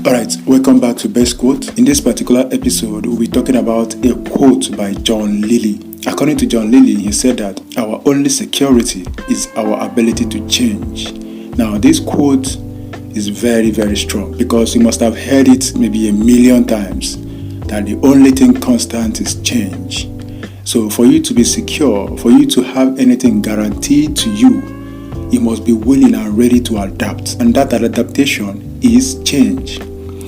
Alright, welcome back to Best Quote. In this particular episode, we'll be talking about a quote by John Lilly. According to John Lilly, he said that our only security is our ability to change. Now, this quote is very, very strong because you must have heard it maybe a million times that the only thing constant is change. So for you to be secure, for you to have anything guaranteed to you, you must be willing and ready to adapt. And that adaptation is change.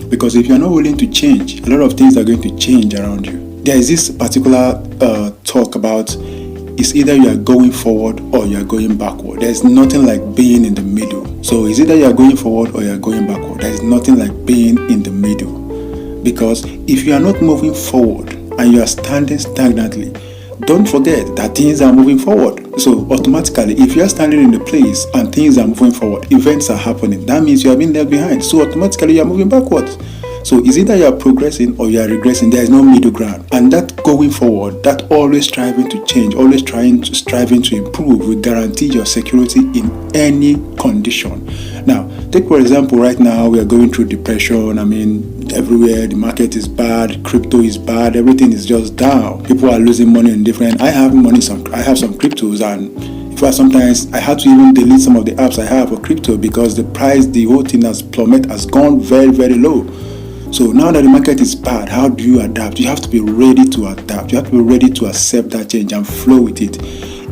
Because if you're not willing to change, a lot of things are going to change around you. There is this particular talk about it's either you are going forward or you are going backward. There's nothing like being in the middle. So it's either you are going forward or you are going backward. There's nothing like being in the middle. Because if you are not moving forward and you are standing stagnantly, don't forget that things are moving forward. So automatically, if you are standing in the place and things are moving forward, events are happening, that means you have been left behind. So automatically, you are moving backwards. So it's either you are progressing or you are regressing. There is no middle ground. And that going forward, that always striving to change, always striving to improve will guarantee your security in any condition. Now, take for example, right now we are going through depression. Everywhere the market is bad, crypto is bad, everything is just down. People are losing money in different. I have some cryptos, and in fact sometimes I had to even delete some of the apps I have for crypto because the price, the whole thing has gone very, very low. So now that the market is bad, how do you adapt? You have to be ready to adapt. You have to be ready to accept that change and flow with it.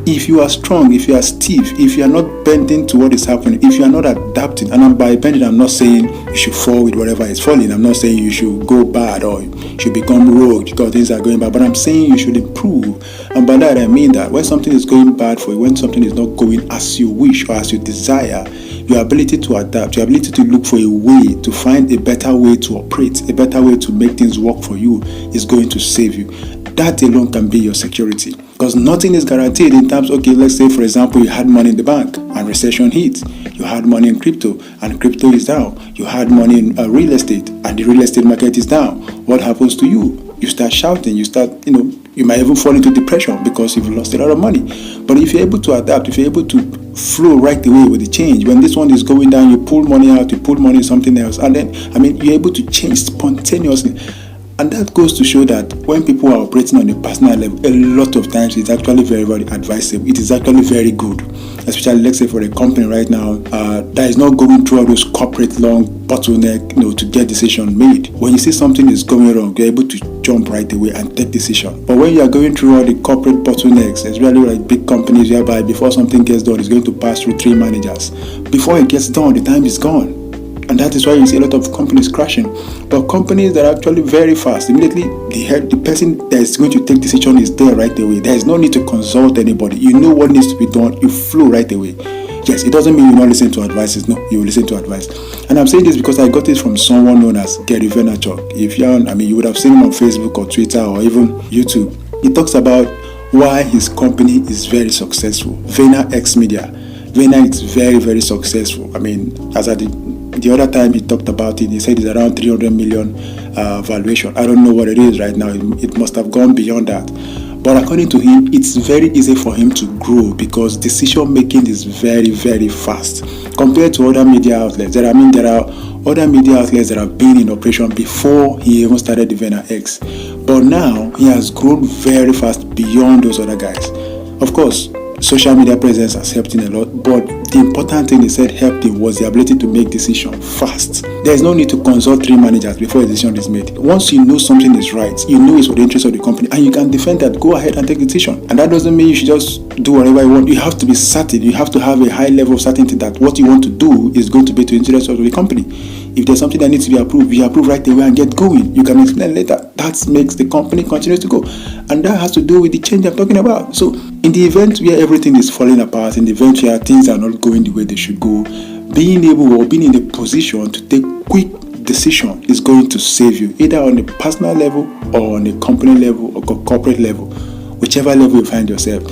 If you are strong, if you are stiff, if you are not bending to what is happening, if you are not adapting, and by bending, I'm not saying you should fall with whatever is falling. I'm not saying you should go bad or you should become rogue because things are going bad, but I'm saying you should improve. And by that, I mean that when something is going bad for you, when something is not going as you wish or as you desire, your ability to adapt, your ability to look for a way, to find a better way to operate, a better way to make things work for you is going to save you. That alone can be your security. Because nothing is guaranteed in terms, okay, let's say, for example, you had money in the bank and recession hits. You had money in crypto and crypto is down. You had money in real estate and the real estate market is down. What happens to you? You start shouting, you might even fall into depression because you've lost a lot of money. But if you're able to adapt, if you're able to flow right away with the change, when this one is going down, you pull money out, you pull money in something else, and then, you're able to change spontaneously. And that goes to show that when people are operating on a personal level, a lot of times it's actually very, very advisable. It is actually very good. Especially, let's say, for a company right now that is not going through all those corporate long bottleneck, to get decision made. When you see something is going wrong, you're able to jump right away and take decision. But when you are going through all the corporate bottlenecks, especially like big companies whereby before something gets done, it's going to pass through 3 managers. Before it gets done, the time is gone. And that is why you see a lot of companies crashing. But companies that are actually very fast, immediately the person that is going to take decision is there right away. There is no need to consult anybody. You know what needs to be done. You flow right away. Yes, it doesn't mean you not listen to advices. No, you will listen to advice. And I'm saying this because I got it from someone known as Gary Vaynerchuk. If you're you would have seen him on Facebook or Twitter or even YouTube. He talks about why his company is very successful. VaynerX Media. Vayner is very, very successful. As at the other time he talked about it, he said it's around 300 million valuation. I don't know what it is right now. It must have gone beyond that. But according to him, it's very easy for him to grow because decision making is very, very fast compared to other media outlets. There are other media outlets that have been in operation before he even started the VaynerX. But now he has grown very fast beyond those other guys. Of course, social media presence has helped him a lot, but the important thing he said helped him was the ability to make decisions fast. There is no need to consult 3 managers before a decision is made. Once you know something is right, you know it's for the interest of the company, and you can defend that, go ahead and take the decision. And that doesn't mean you should just do whatever you want. You have to be certain. You have to have a high level of certainty that what you want to do is going to be to the interest of the company. If there's something that needs to be approved, you approve right away and get going. You can explain later. That makes the company continue to go. And that has to do with the change I'm talking about. So in the event where everything is falling apart, in the event where things are not going the way they should go, being able or being in a position to take quick decision is going to save you, either on a personal level or on a company level or corporate level, whichever level you find yourself.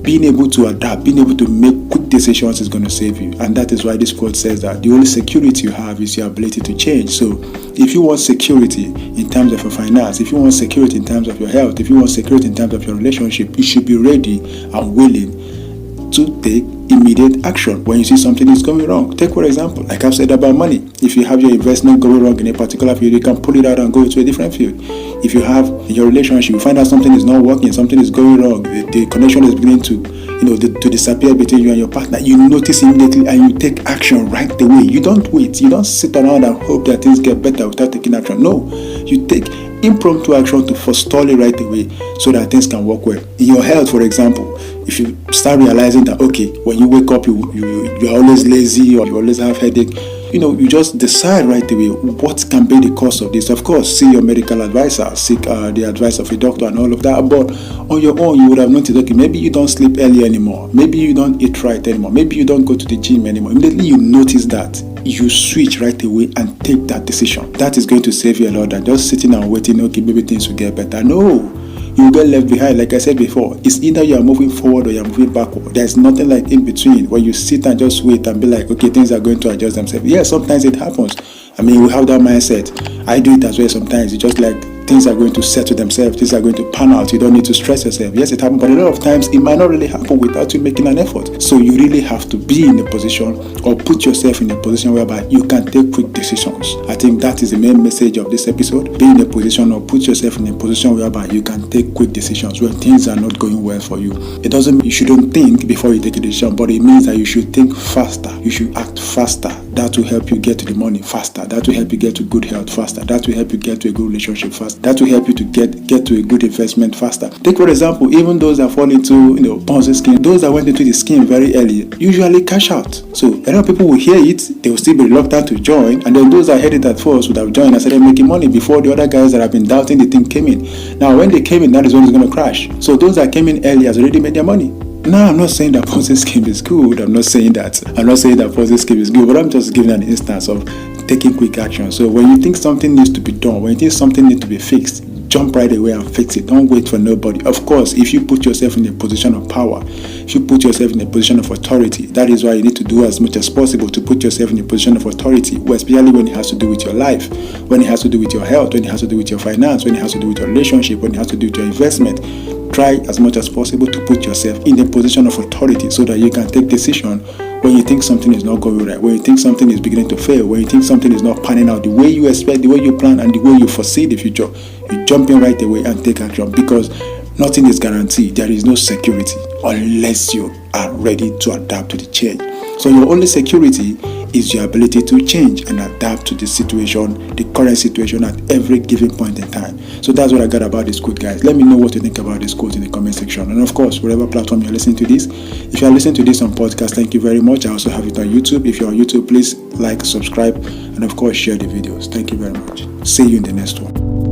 Being able to adapt, being able to make quick decisions is going to save you. And that is why this quote says that the only security you have is your ability to change. So if you want security in terms of your finance, if you want security in terms of your health, if you want security in terms of your relationship, you should be ready and willing to take immediate action when you see something is going wrong. Take for example, like I've said about money. If you have your investment going wrong in a particular field, you can pull it out and go to a different field. If you have your relationship, you find out something is not working, something is going wrong, the connection is beginning to to disappear between you and your partner, you notice immediately and you take action right away. You don't wait. You don't sit around and hope that things get better without taking action. No, you take impromptu action to forestall it right away so that things can work well. In your health, for example, if you start realizing that, okay, when you wake up, you're always lazy or you always have headache, you just decide right away what can be the cause of this. Of course, see your medical advisor, seek the advice of a doctor and all of that. But on your own, you would have noticed, okay, maybe you don't sleep early anymore. Maybe you don't eat right anymore. Maybe you don't go to the gym anymore. Immediately you notice that, you switch right away and take that decision. That is going to save you a lot than just sitting and waiting, okay, maybe things will get better. No. You will get left behind. Like I said before, it's either you are moving forward or you are moving backward. There's nothing like in between where you sit and just wait and be like, okay, things are going to adjust themselves. Yeah, sometimes it happens. I mean, we have that mindset. I do it as well sometimes. It's just like things are going to settle themselves. Things are going to pan out. You don't need to stress yourself. Yes, it happens, but a lot of times it might not really happen without you making an effort. So you really have to be in a position or put yourself in a position whereby you can take quick decisions. I think that is the main message of this episode. Be in a position or put yourself in a position whereby you can take quick decisions when things are not going well for you. It doesn't mean you shouldn't think before you take a decision, but it means that you should think faster. You should act faster. That will help you get to the money faster. That will help you get to good health faster. That will help you get to a good relationship faster. That will help you to get to a good investment faster. Take for example, even those that fall into Ponzi scheme, those that went into the scheme very early usually cash out. So a lot of people will hear it, they will still be reluctant to join, and then those that heard it at first would have joined and started making money before the other guys that have been doubting the thing came in. Now when they came in, that is when it's going to crash. So those that came in early has already made their money. Now, I'm not saying that Ponzi scheme is good. I'm not saying that Ponzi scheme is good, but I'm just giving an instance of taking quick action. So when you think something needs to be done, when you think something needs to be fixed, jump right away and fix it. Don't wait for nobody. Of course, if you put yourself in a position of power, if you put yourself in a position of authority, that is why you need to do as much as possible to put yourself in a position of authority, especially when it has to do with your life, when it has to do with your health, when it has to do with your finance, when it has to do with your relationship, when it has to do with your investment. Try as much as possible to put yourself in a position of authority so that you can take decision when you think something is not going right, when you think something is beginning to fail, when you think something is not panning out the way you expect, the way you plan, and the way you foresee the future. You jump in right away and take action, because nothing is guaranteed. There is no security unless you are ready to adapt to the change. So your only security is your ability to change and adapt to the situation, the current situation at every given point in time. So that's what I got about this quote, guys. Let me know what you think about this quote in the comment section. And of course, whatever platform you're listening to this, if you're listening to this on podcast, thank you very much. I also have it on YouTube. If you're on YouTube, please like, subscribe, and of course, share the videos. Thank you very much. See you in the next one.